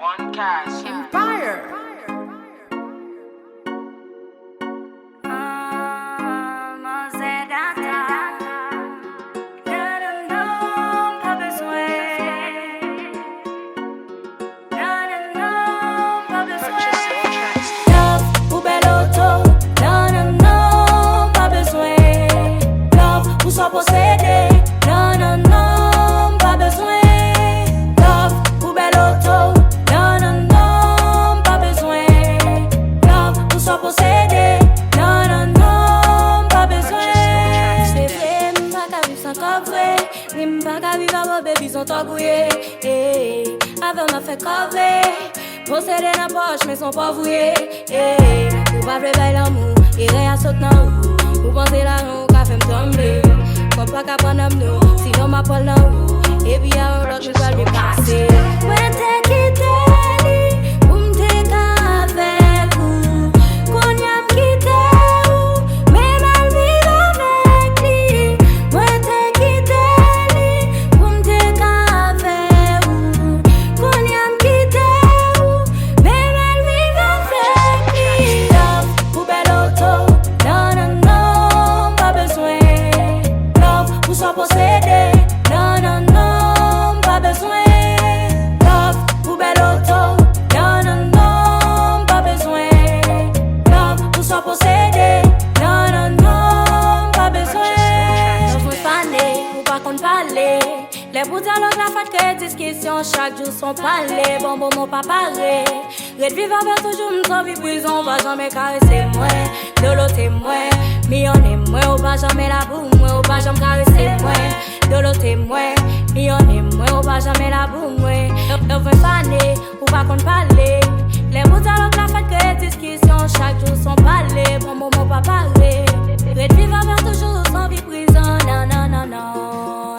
One cash. Empire. Posséder, non, non, non, pas besoin. Love, pour bel auto, non, non, non, pas besoin. Love, pour s'en posséder, non, non, non, pas besoin. C'est vrai, m'pas qu'à vivre sans couvrer, m'pas qu'à vivre avec bébé sans t'engouiller. Avec on a fait couvrer, posséder dans poche mais sans pas vouer. Ou pas préparer l'amour, et rien saute dans vous. Vous pensez la roue, qu'a fait m'tomber. Faut pas qu'à prendre nous, sinon ma parole dans vous. Et puis à l'autre, je dois lui passer. Ouais, t'es quitté, pour m'te avec vous. Qu'on y a m'quitté, mais mal vivre avec lui. Ouais, t'es quitté, pour m'te avec vous. Qu'on y a m'quitté, mais mal vivre avec lui. Love, pour bel auto, non, non, non, pas besoin. Pour s'en posséder, non, non, non, pas besoin. Love, pour bel auto, non, non, non, pas besoin. Love, pour s'en posséder, non, non, non, pas besoin. Non, faut faner, ou pas qu'on parler. Les bouts à l'autre, la fête que discussion, chaque jour sont parlés. Bon, mon pas parler. Red vivre avec toujours, m'en vie prison, on va jamais caresser moi. Lolo, t'es moi, millionnaire, moi, on va jamais la boue, moi, on va jamais caresser moi. Lolo, t'es moi, millionnaire, moi, on va jamais la boue, moi. On veut faner, ou pas qu'on parler. Les bouts à l'autre, la fête que discussion, chaque jour sont parlés. Bon, mon pas parler. Red vivre avec toujours, sans vie prison, non, non, non, non.